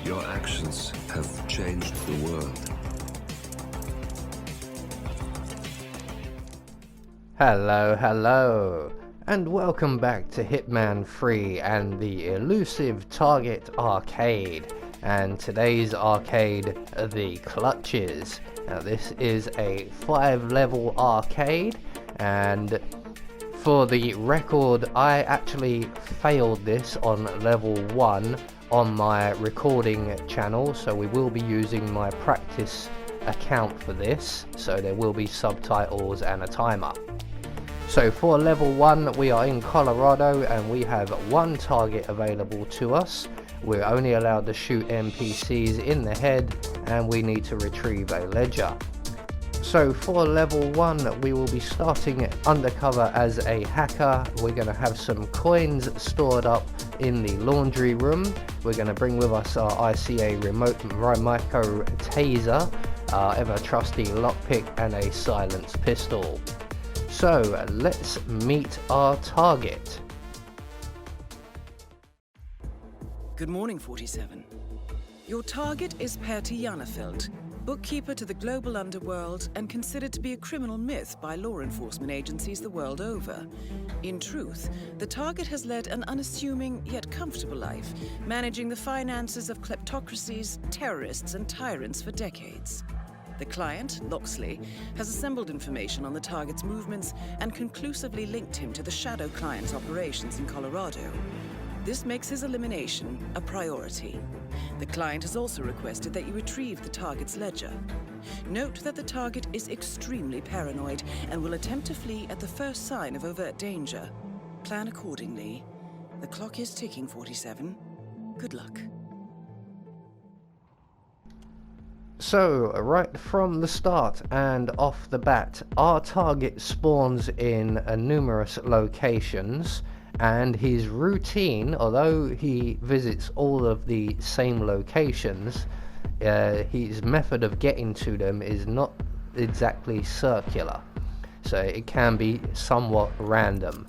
Your actions have changed the world. Hello, and welcome back to Hitman 3 and the Elusive Target Arcade. And today's arcade, the Clutches. Now this is a 5-level arcade, and for the record, I actually failed this on level 1 on my recording channel, so we will be using my practice account for this, so there will be subtitles and a timer. So for level 1, we are in Colorado and we have one target available to us. We're only allowed to shoot NPCs in the head, and we need to retrieve a ledger. So for level 1, we will be starting undercover as a hacker. We're going to have some coins stored up in the laundry room. We're going to bring with us our ICA remote micro taser, our ever trusty lockpick, and a silenced pistol. So let's meet our target. Good morning, 47. Your target is Perty Janefeld, bookkeeper to the global underworld and considered to be a criminal myth by law enforcement agencies the world over. In truth, the target has led an unassuming yet comfortable life, managing the finances of kleptocracies, terrorists, and tyrants for decades. The client, Loxley, has assembled information on the target's movements and conclusively linked him to the shadow client's operations in Colorado. This makes his elimination a priority. The client has also requested that you retrieve the target's ledger. Note that the target is extremely paranoid and will attempt to flee at the first sign of overt danger. Plan accordingly. The clock is ticking, 47. Good luck. So right from the start and off the bat, our target spawns in numerous locations, and his routine, although he visits all of the same locations, his method of getting to them is not exactly circular, so it can be somewhat random.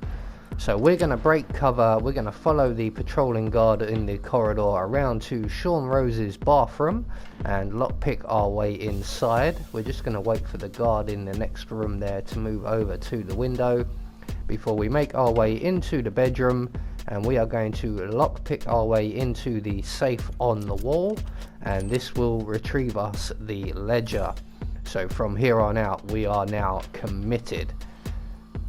So we're going to break cover, we're going to follow the patrolling guard in the corridor around to Sean Rose's bathroom and lockpick our way inside. We're just going to wait for the guard in the next room there to move over to the window before we make our way into the bedroom, and we are going to lockpick our way into the safe on the wall, and this will retrieve us the ledger. So from here on out, we are now committed.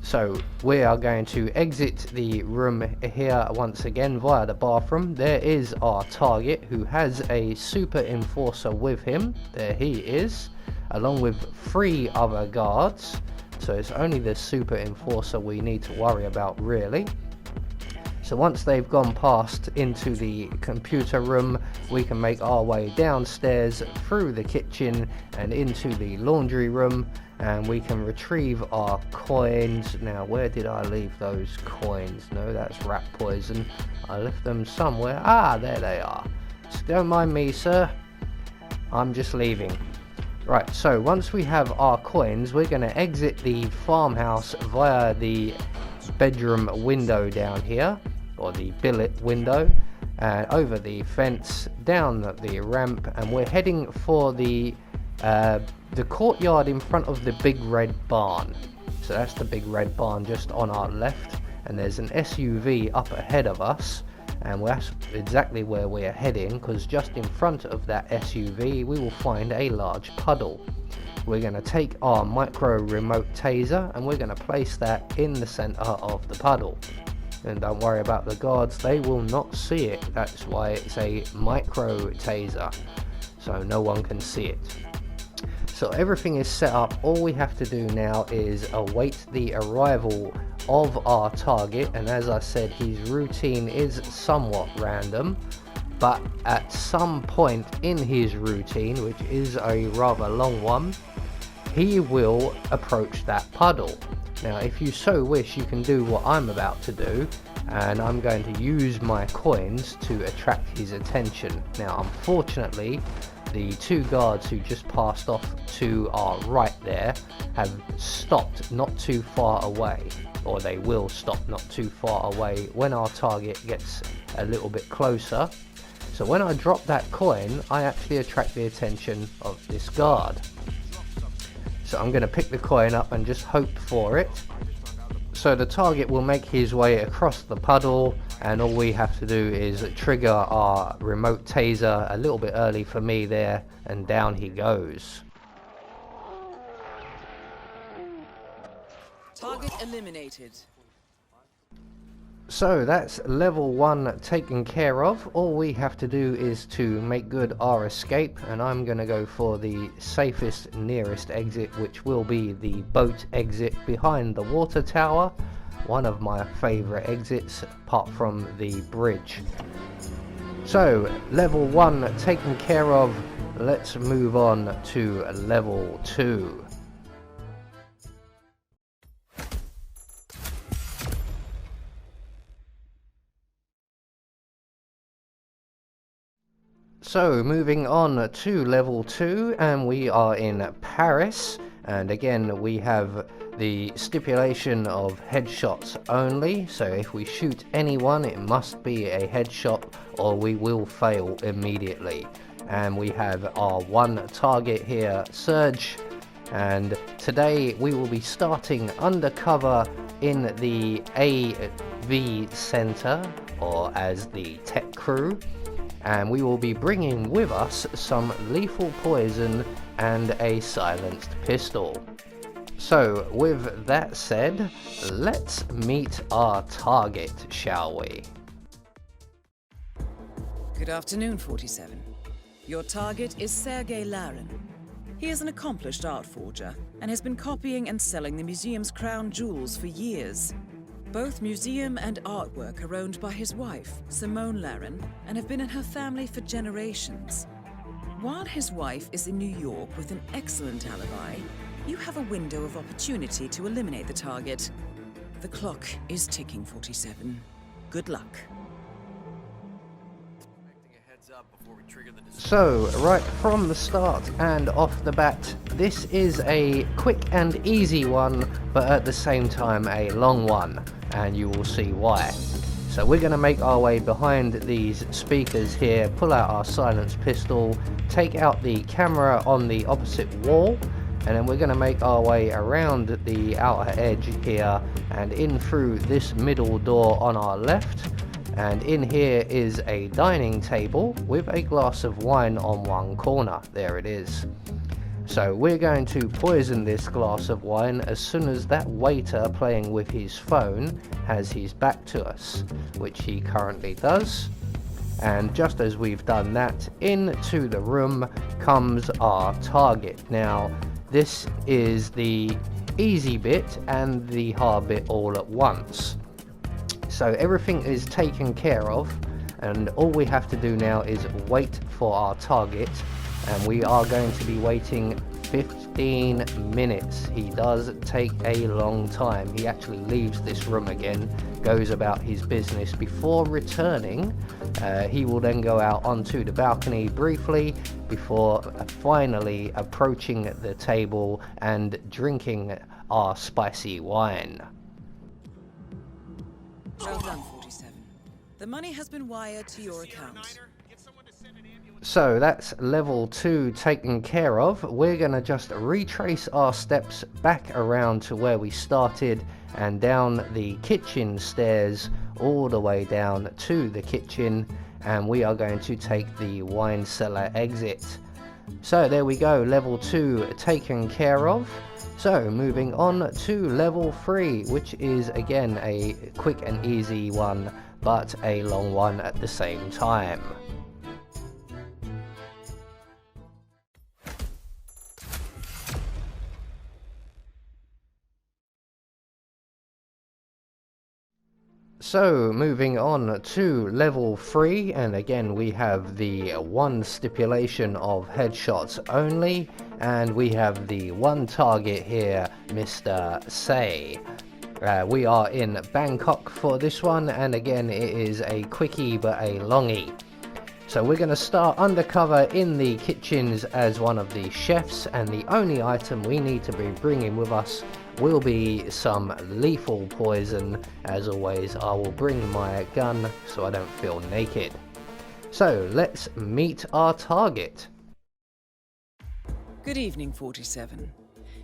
So we are going to exit the room here once again via the bathroom. There is our target, who has a super enforcer with him. There he is, along with 3 other guards. So it's only the super enforcer we need to worry about, really. So once they've gone past into the computer room, we can make our way downstairs through the kitchen and into the laundry room, and we can retrieve our coins. Now, where did I leave those coins? No, that's rat poison. I left them somewhere. Ah, there they are. So don't mind me, sir. I'm just leaving. Right, so once we have our coins, we're going to exit the farmhouse via the bedroom window down here, or the billet window, and over the fence, down the ramp, and we're heading for the courtyard in front of the big red barn. So that's the big red barn just on our left, and there's an SUV up ahead of us, and that's exactly where we're heading, because just in front of that SUV we will find a large puddle. We're going to take our micro remote taser and we're going to place that in the center of the puddle. And don't worry about the guards, they will not see it. That's why it's a micro taser, so no one can see it. So everything is set up. All we have to do now is await the arrival of our target, and as I said, his routine is somewhat random, but at some point in his routine, which is a rather long one, he will approach that puddle. Now if you so wish, you can do what I'm about to do, and I'm going to use my coins to attract his attention. Now unfortunately, the 2 guards who just passed off to our right there have stopped not too far away, or they will stop not too far away when our target gets a little bit closer. So when I drop that coin, I actually attract the attention of this guard. So I'm going to pick the coin up and just hope for it. So the target will make his way across the puddle, and all we have to do is trigger our remote taser a little bit early for me there, and down he goes. Target eliminated. So that's level 1 taken care of. All we have to do is to make good our escape, and I'm going to go for the safest nearest exit, which will be the boat exit behind the water tower. One of my favourite exits apart from the bridge. So level 1 taken care of. Let's move on to level 2. So moving on to level 2, and we are in Paris, and again we have the stipulation of headshots only. So if we shoot anyone, it must be a headshot or we will fail immediately. And we have our one target here, Surge, and today we will be starting undercover in the AV Center, or as the tech crew. And we will be bringing with us some lethal poison and a silenced pistol. So with that said, let's meet our target, shall we? Good afternoon, 47. Your target is Sergei Larin. He is an accomplished art forger and has been copying and selling the museum's crown jewels for years. Both museum and artwork are owned by his wife, Simone Larin, and have been in her family for generations. While his wife is in New York with an excellent alibi, you have a window of opportunity to eliminate the target. The clock is ticking, 47. Good luck. So, right from the start and off the bat, this is a quick and easy one, but at the same time a long one, and you will see why. So we're going to make our way behind these speakers here, pull out our silenced pistol, take out the camera on the opposite wall, and then we're going to make our way around the outer edge here and in through this middle door on our left. And in here is a dining table with a glass of wine on one corner. There it is. So we're going to poison this glass of wine as soon as that waiter playing with his phone has his back to us, which he currently does. And just as we've done that, into the room comes our target. Now, this is the easy bit and the hard bit all at once. So everything is taken care of, and all we have to do now is wait for our target, and we are going to be waiting 15 minutes. He does take a long time. He actually leaves this room again, goes about his business before returning. He will then go out onto the balcony briefly before finally approaching the table and drinking our spicy wine. Well done, 47. The money has been wired to your account. So that's level 2 taken care of. We're going to just retrace our steps back around to where we started and down the kitchen stairs all the way down to the kitchen, and we are going to take the wine cellar exit. So there we go, level 2 taken care of. So moving on to level 3, which is again a quick and easy one, but a long one at the same time. So moving on to level 3, and again we have the one stipulation of headshots only, and we have the one target here, Mr. Say. We are in Bangkok for this one, and again it is a quickie but a longie. So we're going to start undercover in the kitchens as one of the chefs, and the only item we need to be bringing with us will be some lethal poison. As always, I will bring my gun so I don't feel naked. So let's meet our target. Good evening, 47.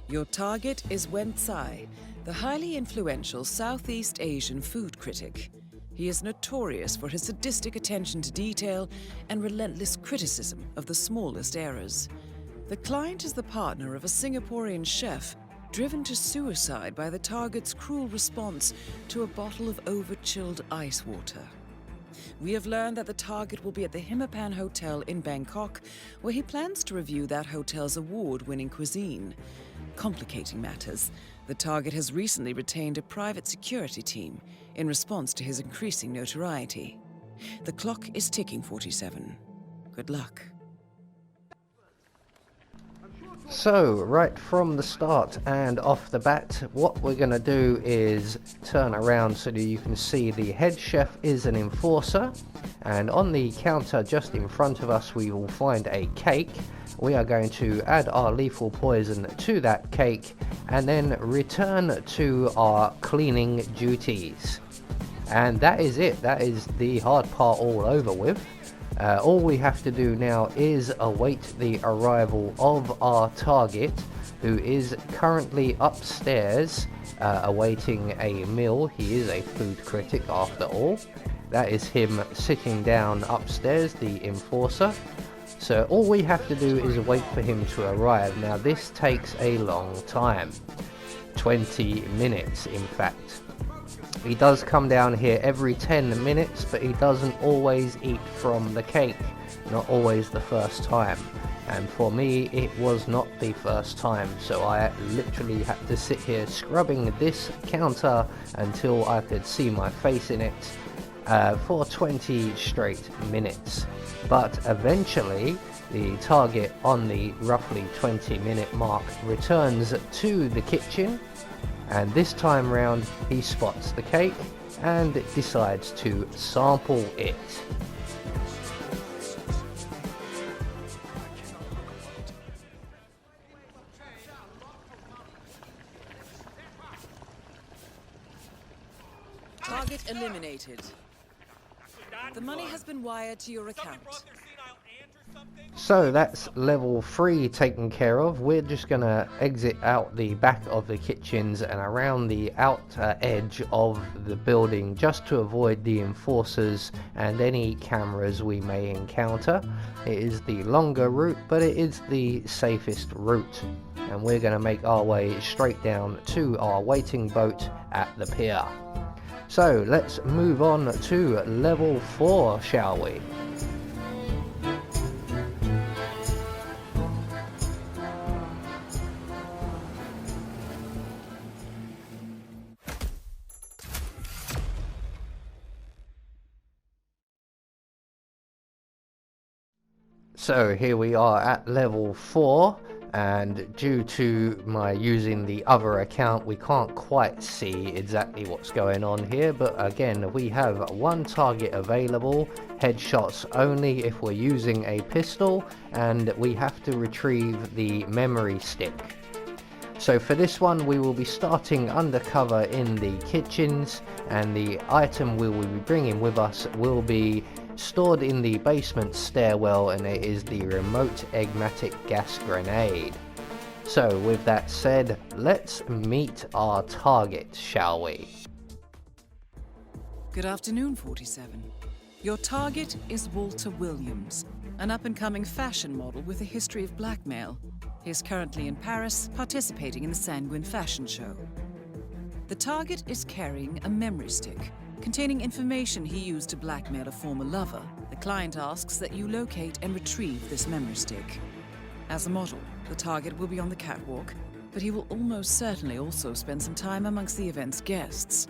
Your target is Wen Tsai, the highly influential Southeast Asian food critic. He is notorious for his sadistic attention to detail and relentless criticism of the smallest errors. The client is the partner of a Singaporean chef driven to suicide by the target's cruel response to a bottle of over-chilled ice water. We have learned that the target will be at the Hitman Hotel in Bangkok, where he plans to review that hotel's award-winning cuisine. Complicating matters, the target has recently retained a private security team in response to his increasing notoriety. The clock is ticking, 47. Good luck. So, right from the start and off the bat, what we're going to do is turn around so that you can see the head chef is an enforcer, and on the counter just in front of us we will find a cake. We are going to add our lethal poison to that cake and then return to our cleaning duties. And that is it. That is the hard part all over with. All we have to do now is await the arrival of our target, who is currently upstairs awaiting a meal. He is a food critic after all. That is him sitting down upstairs, the enforcer. So all we have to do is wait for him to arrive. Now this takes a long time, 20 minutes in fact. He does come down here every 10 minutes, but he doesn't always eat from the cake, not always the first time. And for me, it was not the first time, so I literally had to sit here scrubbing this counter until I could see my face in it for 20 straight minutes. But eventually, the target on the roughly 20-minute mark returns to the kitchen. And this time round, he spots the cake and decides to sample it. Target eliminated. The money has been wired to your account. So that's level 3 taken care of. We're just gonna exit out the back of the kitchens and around the outer edge of the building just to avoid the enforcers and any cameras we may encounter. It is the longer route, but it is the safest route, and we're gonna make our way straight down to our waiting boat at the pier. So let's move on to level 4, shall we? So here we are at level 4, and due to my using the other account, we can't quite see exactly what's going on here, but again, we have one target available, headshots only if we're using a pistol, and we have to retrieve the memory stick. So for this one, we will be starting undercover in the kitchens, and the item we will be bringing with us will be stored in the basement stairwell, and it is the remote eggmatic gas grenade. So with that said, let's meet our target, shall we? Good afternoon, 47. Your target is Walter Williams, an up-and-coming fashion model with a history of blackmail. He is currently in Paris, participating in the Sanguine fashion show. The target is carrying a memory stick containing information he used to blackmail a former lover. The client asks that you locate and retrieve this memory stick. As a model, the target will be on the catwalk, but he will almost certainly also spend some time amongst the event's guests.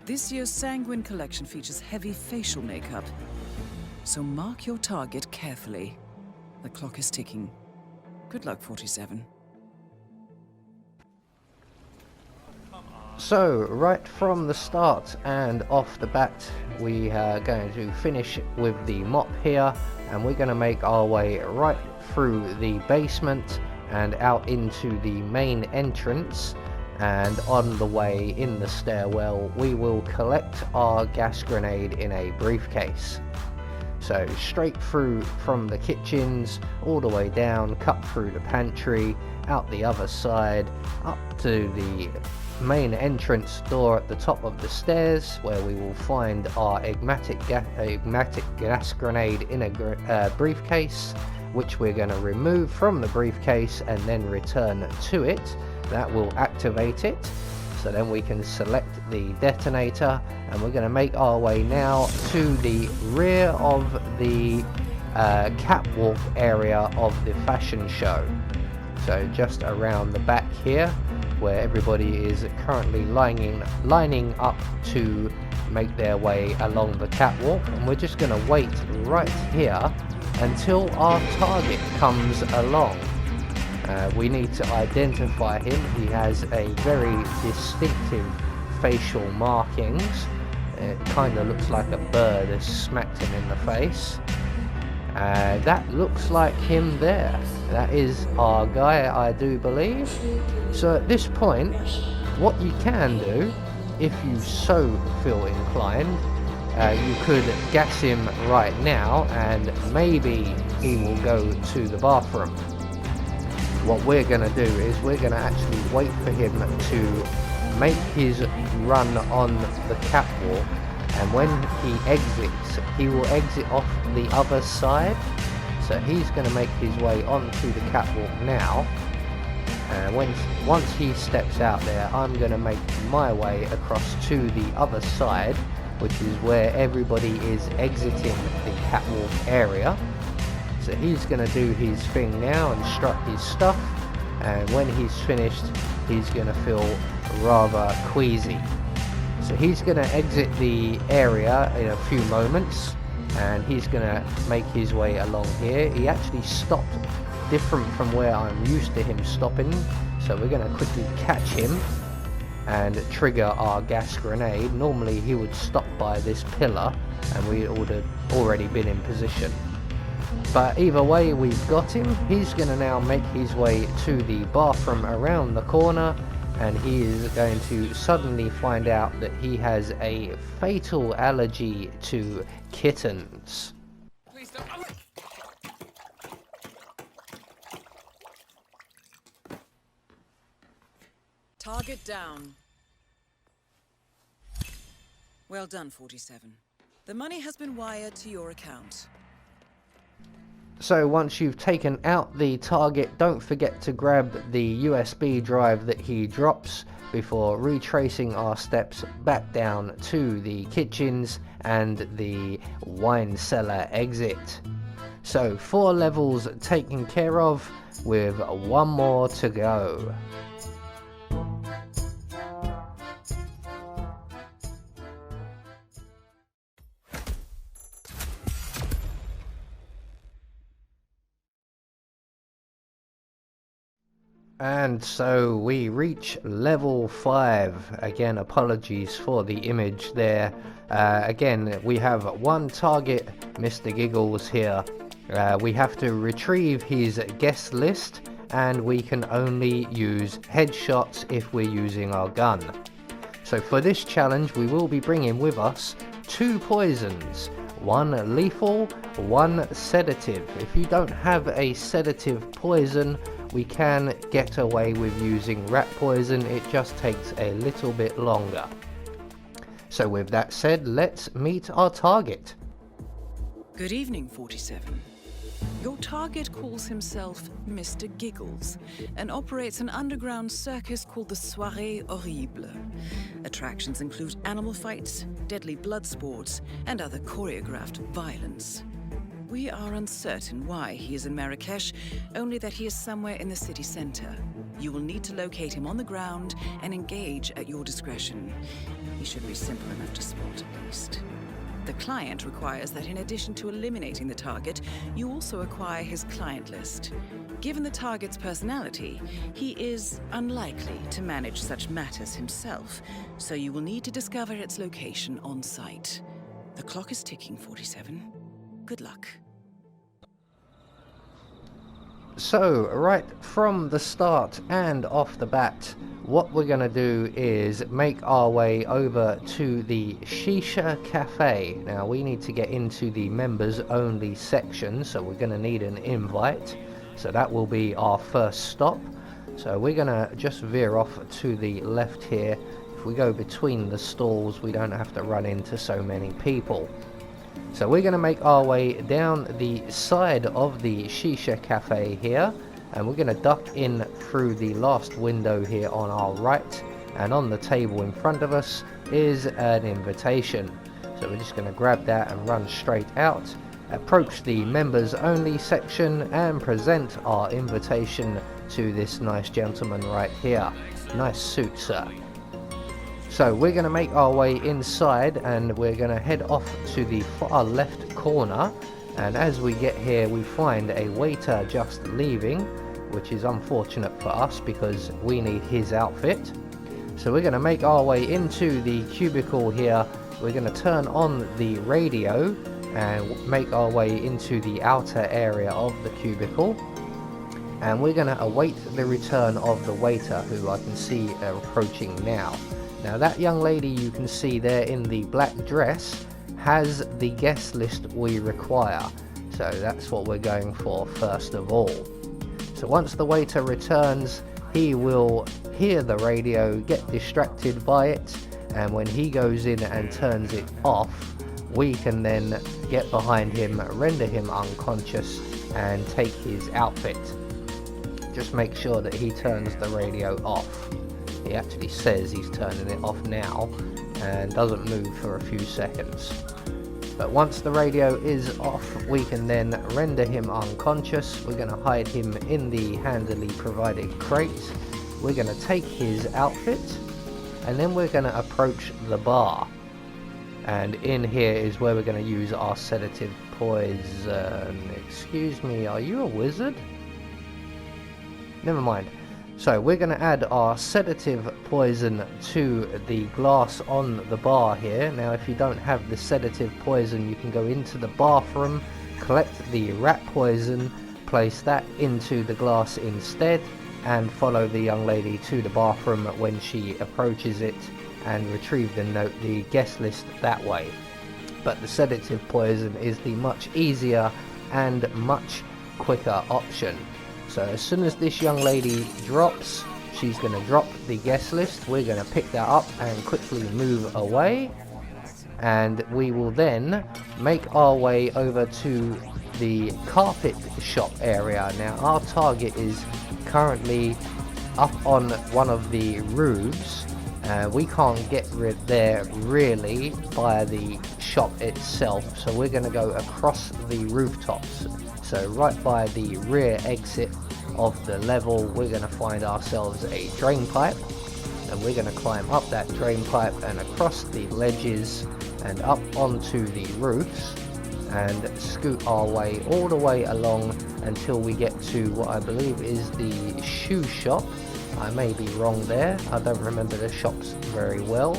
This year's Sanguine collection features heavy facial makeup, so mark your target carefully. The clock is ticking. Good luck, 47. So right from the start and off the bat, we are going to finish with the mop here, and we're going to make our way right through the basement and out into the main entrance, and on the way in the stairwell we will collect our gas grenade in a briefcase. So straight through from the kitchens, all the way down, cut through the pantry, out the other side, up to the main entrance door at the top of the stairs, where we will find our enigmatic gas grenade in a briefcase, which we're going to remove from the briefcase and then return to it. That will activate it. So then we can select the detonator, and we're going to make our way now to the rear of the catwalk area of the fashion show. So just around the back here, where everybody is currently lining up to make their way along the catwalk, and we're just going to wait right here until our target comes along. We need to identify him. He has a very distinctive facial markings. It kind of looks like a bird has smacked him in the face. That looks like him there. That is our guy, I do believe. So at this point, what you can do, if you so feel inclined, you could gas him right now and maybe he will go to the bathroom. What we're going to do is we're going to actually wait for him to make his run on the catwalk, and when he exits, he will exit off the other side. So he's going to make his way onto the catwalk now, and once he steps out there, I'm going to make my way across to the other side, which is where everybody is exiting the catwalk area. So he's going to do his thing now and strut his stuff, and when he's finished, he's going to feel rather queasy. So he's going to exit the area in a few moments, and he's going to make his way along here. He actually stopped different from where I'm used to him stopping, so we're going to quickly catch him and trigger our gas grenade. Normally he would stop by this pillar and we would have already been in position. But either way, we've got him. He's going to now make his way to the bathroom around the corner, and he is going to suddenly find out that he has a fatal allergy to kittens. Please don't. Target down. Well done, 47. The money has been wired to your account. So once you've taken out the target, don't forget to grab the USB drive that he drops before retracing our steps back down to the kitchens and the wine cellar exit. So 4 levels taken care of, with 1 more to go. And so we reach level 5. Again, apologies for the image there. Again, we have 1 target, Mr. Giggles here. We have to retrieve his guest list, and we can only use headshots if we're using our gun. So for this challenge, we will be bringing with us 2 poisons. 1 lethal, 1 sedative. If you don't have a sedative poison, we can get away with using rat poison. It just takes a little bit longer. So with that said, let's meet our target. Good evening, 47. Your target calls himself Mr. Giggles and operates an underground circus called the Soirée Horrible. Attractions include animal fights, deadly blood sports, and other choreographed violence. We are uncertain why he is in Marrakesh, only that he is somewhere in the city center. You will need to locate him on the ground and engage at your discretion. He should be simple enough to spot at least. The client requires that in addition to eliminating the target, you also acquire his client list. Given the target's personality, he is unlikely to manage such matters himself, so you will need to discover its location on site. The clock is ticking, 47. Good luck. So, right from the start and off the bat, what we're going to do is make our way over to the Shisha Cafe. Now we need to get into the members only section, so we're going to need an invite. So that will be our first stop. So we're going to just veer off to the left here. If we go between the stalls, we don't have to run into so many people. So we're going to make our way down the side of the Shisha Cafe here, and we're going to duck in through the last window here on our right, and on the table in front of us is an invitation. So we're just going to grab that and run straight out, approach the members only section and present our invitation to this nice gentleman right here. Nice suit, sir. So we're going to make our way inside, and we're going to head off to the far left corner, and as we get here we find a waiter just leaving, which is unfortunate for us because we need his outfit. So we're going to make our way into the cubicle here. We're going to turn on the radio and make our way into the outer area of the cubicle, and we're going to await the return of the waiter, who I can see approaching now. Now that young lady you can see there in the black dress has the guest list we require, so that's what we're going for first of all. So once the waiter returns, he will hear the radio, get distracted by it, and when he goes in and turns it off, we can then get behind him, render him unconscious and take his outfit. Just make sure that he turns the radio off. He actually says he's turning it off now and doesn't move for a few seconds. But once the radio is off, we can then render him unconscious. We're going to hide him in the handily provided crate. We're going to take his outfit, and then we're going to approach the bar. And in here is where we're going to use our sedative poison. Excuse me, are you a wizard? Never mind. So we're going to add our sedative poison to the glass on the bar here. Now if you don't have the sedative poison, you can go into the bathroom, collect the rat poison, place that into the glass instead, and follow the young lady to the bathroom when she approaches it and retrieve the guest list that way. But the sedative poison is the much easier and much quicker option. So as soon as this young lady drops, she's going to drop the guest list. We're going to pick that up and quickly move away, and we will then make our way over to the carpet shop area. Now our target is currently up on one of the roofs. We can't get there really by the shop itself, so we're going to go across the rooftops. So right by the rear exit of the level, we're going to find ourselves a drain pipe, and we're going to climb up that drain pipe and across the ledges and up onto the roofs and scoot our way all the way along until we get to what I believe is the shoe shop. I may be wrong there, I don't remember the shops very well.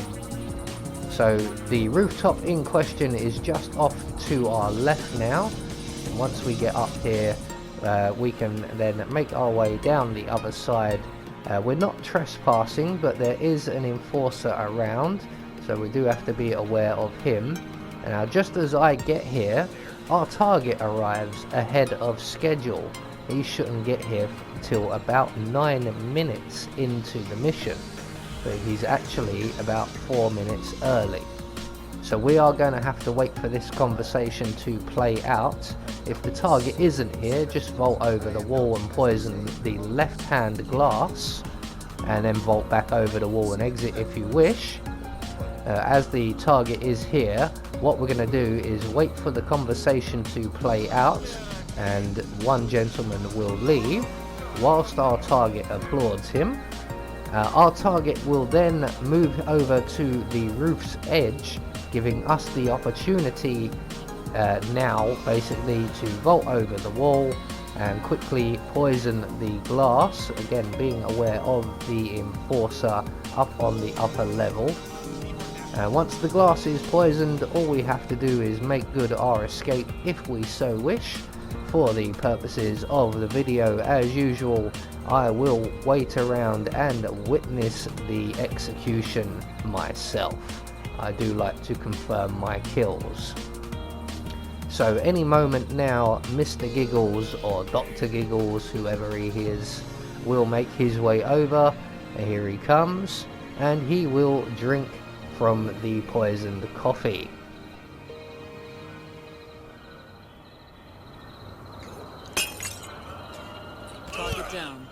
So the rooftop in question is just off to our left now. And once we get up here, we can then make our way down the other side. We're not trespassing, but there is an enforcer around, so we do have to be aware of him. And now just as I get here, our target arrives ahead of schedule. He shouldn't get here till about 9 minutes into the mission, but he's actually about 4 minutes early. So we are going to have to wait for this conversation to play out. If the target isn't here, just vault over the wall and poison the left-hand glass, and then vault back over the wall and exit if you wish. As the target is here, what we're going to do is wait for the conversation to play out, and one gentleman will leave whilst our target applauds him. Our target will then move over to the roof's edge, giving us the opportunity now basically to vault over the wall and quickly poison the glass, again being aware of the enforcer up on the upper level. Once the glass is poisoned, all we have to do is make good our escape if we so wish. For the purposes of the video, as usual, I will wait around and witness the execution myself. I do like to confirm my kills. So any moment now, Mr. Giggles or Dr. Giggles, whoever he is, will make his way over. Here he comes, and he will drink from the poisoned coffee. Target down.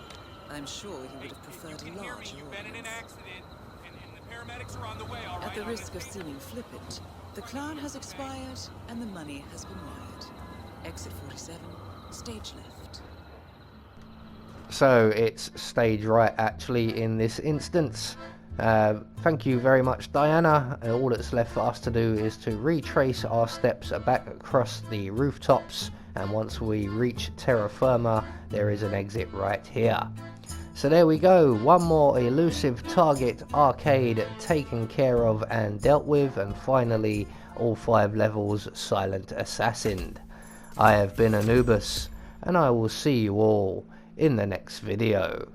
I'm sure he would have preferred a large audience. At the risk of seeming flippant, the clown has expired and the money has been wired. Exit 47, stage left. So it's stage right actually in this instance. Thank you very much, Diana. All that's left for us to do is to retrace our steps back across the rooftops, and once we reach terra firma, there is an exit right here. So there we go, one more Elusive Target Arcade taken care of and dealt with, and finally all 5 levels silent assassined. I have been Anubis, and I will see you all in the next video.